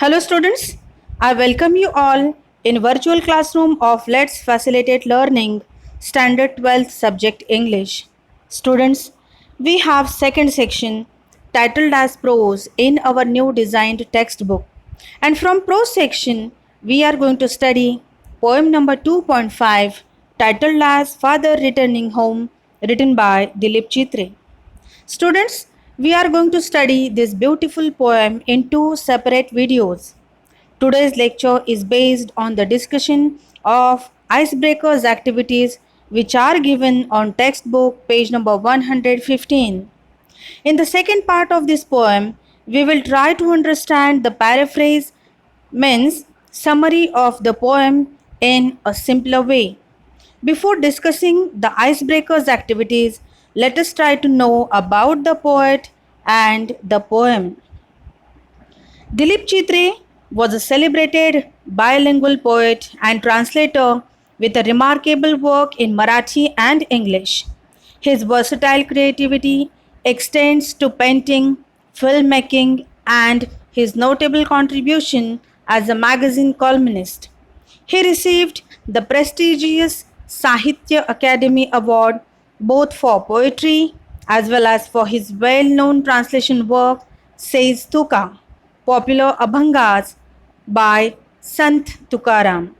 Hello students, I welcome you all in virtual classroom of Let's Facilitate Learning Standard 12th subject English. Students, we have second section titled as prose in our new designed textbook. And from prose section, we are going to study poem number 2.5 titled as Father Returning Home written by Dilip Chitre. Students, we are going to study this beautiful poem in two separate videos. Today's lecture is based on the discussion of icebreakers activities which are given on textbook page number 115. In the second part of this poem, we will try to understand the paraphrase means summary of the poem in a simpler way. Before discussing the icebreakers activities, let us try to know about the poet and the poem. Dilip Chitre was a celebrated bilingual poet and translator with a remarkable work in Marathi and English. His versatile creativity extends to painting, filmmaking, and his notable contribution as a magazine columnist. He received the prestigious Sahitya Academy Award both for poetry as well as for his well known translation work, Says Tuka, popular Abhangas by Sant Tukaram.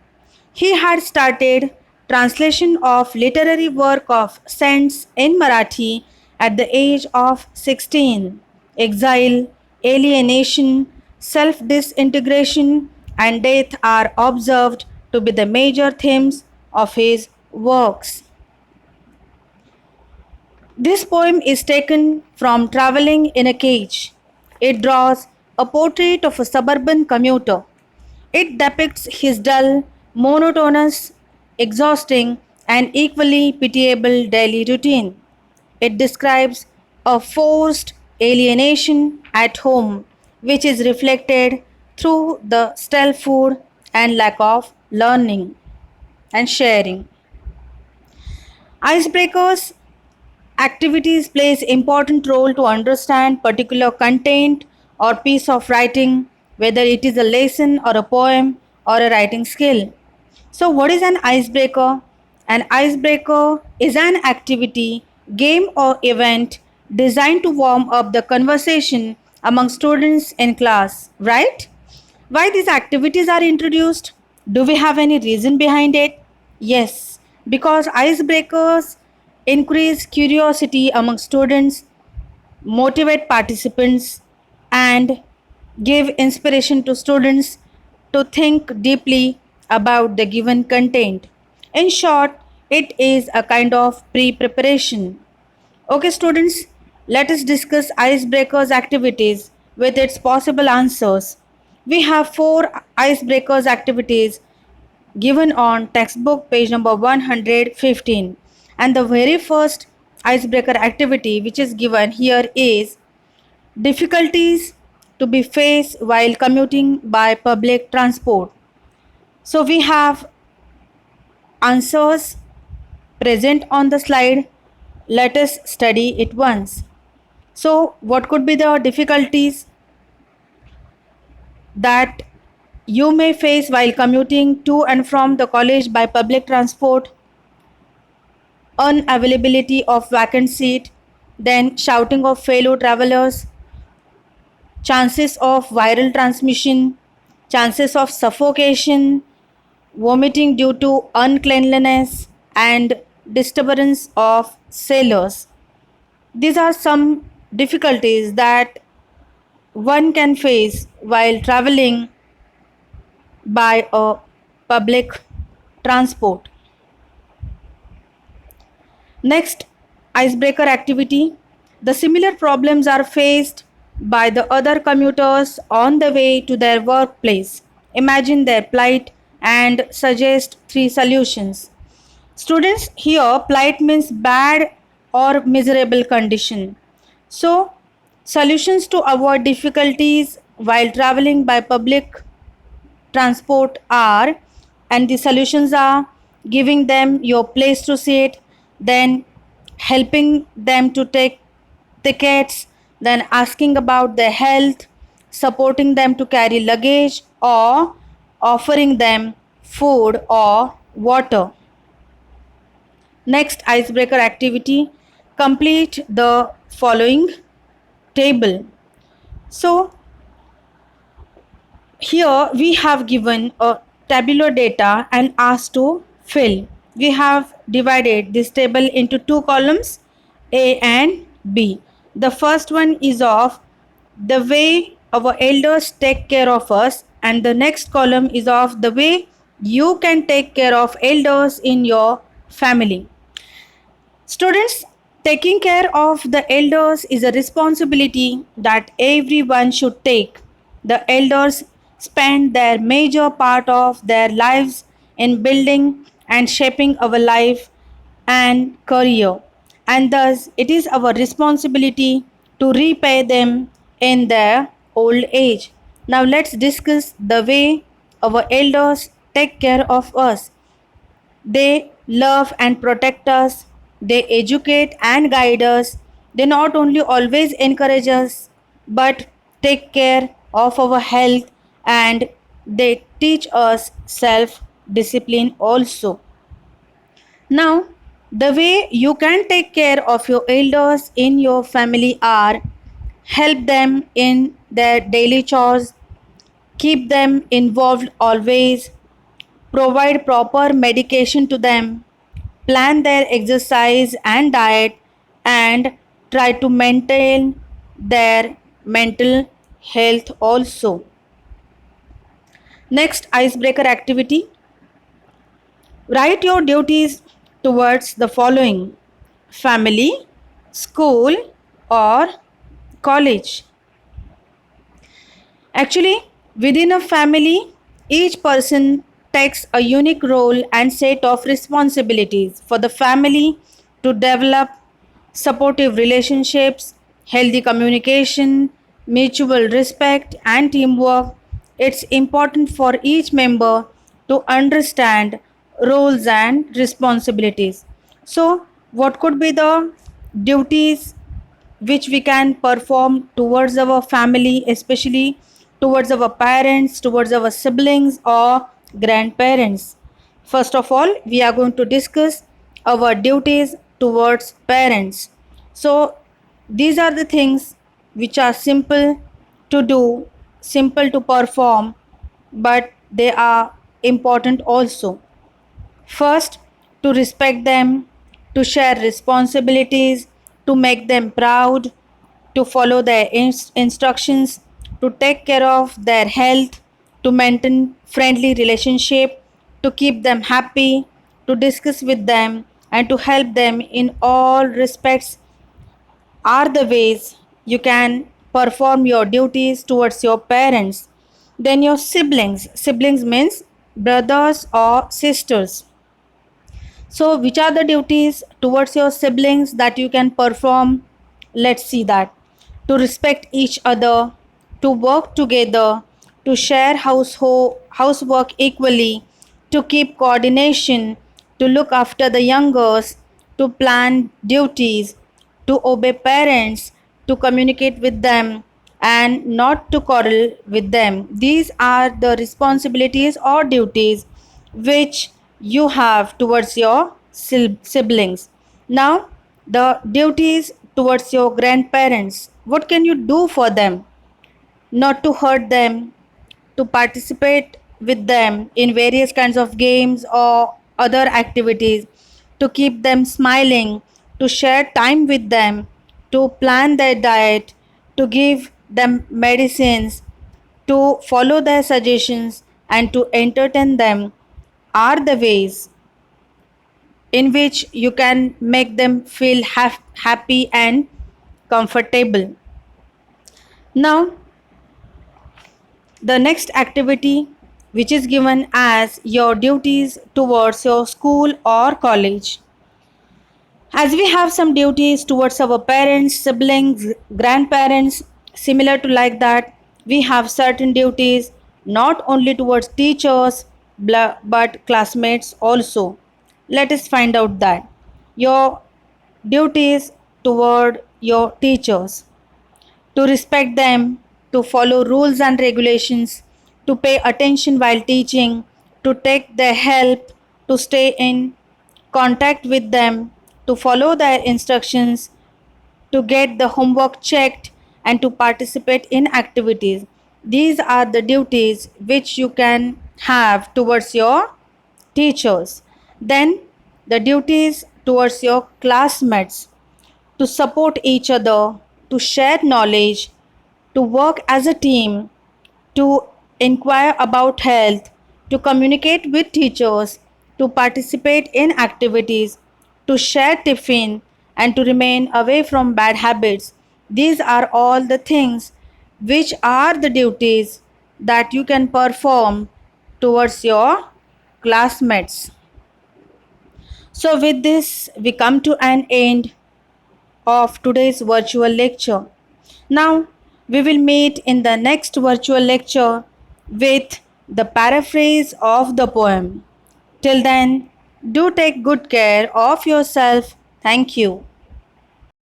He had started translation of literary work of saints in Marathi at the age of 16. Exile, alienation, self disintegration, and death are observed to be the major themes of his works. This poem is taken from Traveling in a Cage. It draws a portrait of a suburban commuter. It depicts his dull, monotonous, exhausting, and equally pitiable daily routine. It describes a forced alienation at home, which is reflected through the stale food and lack of learning and sharing. Icebreakers activities plays important role to understand particular content or piece of writing, whether it is a lesson or a poem or a writing skill. So what is an icebreaker? An icebreaker is an activity, game or event designed to warm up the conversation among students in class, right? Why these activities are introduced? Do we have any reason behind it? Yes, because icebreakers increase curiosity among students, motivate participants, and give inspiration to students to think deeply about the given content. In short, it is a kind of pre preparation. Okay, students, let us discuss icebreakers activities with its possible answers. We have four icebreakers activities given on textbook page number 115. And the very first icebreaker activity which is given here is difficulties to be faced while commuting by public transport. So we have answers present on the slide. Let us study it once. So, what could be the difficulties that you may face while commuting to and from the college by public transport? Unavailability of vacant seat, then shouting of fellow travelers, chances of viral transmission, chances of suffocation, vomiting due to uncleanliness, and disturbance of sailors. These are some difficulties that one can face while traveling by a public transport. Next, icebreaker activity. The similar problems are faced by the other commuters on the way to their workplace. Imagine their plight and suggest three solutions. Students, here plight means bad or miserable condition. So, solutions to avoid difficulties while traveling by public transport are, and the solutions are giving them your place to sit, then helping them to take tickets, then asking about their health, supporting them to carry luggage, or offering them food or water. Next icebreaker activity, complete the following table. So here we have given a tabular data and asked to fill. We have divided this table into two columns, A and B. The first one is of the way our elders take care of us, and the next column is of the way you can take care of elders in your family. Students, taking care of the elders is a responsibility that everyone should take. The elders spend their major part of their lives in building and shaping our life and career, and thus it is our responsibility to repay them in their old age. Now, let's discuss the way our elders take care of us. They love and protect us. They educate and guide us. They not only always encourage us but take care of our health, and they teach us self discipline also. Now, the way you can take care of your elders in your family are: help them in their daily chores, keep them involved always, provide proper medication to them, plan their exercise and diet, and try to maintain their mental health also. Next icebreaker activity, write your duties towards the following: family, school, or college. Actually, within a family, each person takes a unique role and set of responsibilities. For the family to develop supportive relationships, healthy communication, mutual respect, and teamwork, it's important for each member to understand roles and responsibilities. So, what could be the duties which we can perform towards our family, especially towards our parents, towards our siblings or grandparents? First of all, we are going to discuss our duties towards parents. So, these are the things which are simple to do, simple to perform, but they are important also. First, to respect them, to share responsibilities, to make them proud, to follow their instructions, to take care of their health, to maintain friendly relationship, to keep them happy, to discuss with them, and to help them in all respects are the ways you can perform your duties towards your parents. Then your siblings. Siblings means brothers or sisters. So, which are the duties towards your siblings that you can perform? Let's see that. To respect each other, to work together, to share housework equally, to keep coordination, to look after the youngers, to plan duties, to obey parents, to communicate with them, and not to quarrel with them. These are the responsibilities or duties which you have towards your siblings. Now, the duties towards your grandparents. What can you do for them? Not to hurt them, to participate with them in various kinds of games or other activities, to keep them smiling, to share time with them, to plan their diet, to give them medicines, to follow their suggestions, and to entertain them are the ways in which you can make them feel happy and comfortable. Now, the next activity, which is given as your duties towards your school or college. As we have some duties towards our parents, siblings, grandparents, similar to like that, we have certain duties not only towards teachers but classmates also. Let us find out that. Your duties toward your teachers: to respect them, to follow rules and regulations, to pay attention while teaching, to take their help, to stay in contact with them, to follow their instructions, to get the homework checked, and to participate in activities. These are the duties which you can have towards your teachers. Then, the duties towards your classmates, to support each other, to share knowledge, to work as a team, to inquire about health, to communicate with teachers, to participate in activities, to share tiffin, and to remain away from bad habits. These are all the things which are the duties that you can perform towards your classmates. So, with this, we come to an end of today's virtual lecture. Now, we will meet in the next virtual lecture with the paraphrase of the poem. Till then, do take good care of yourself. Thank you.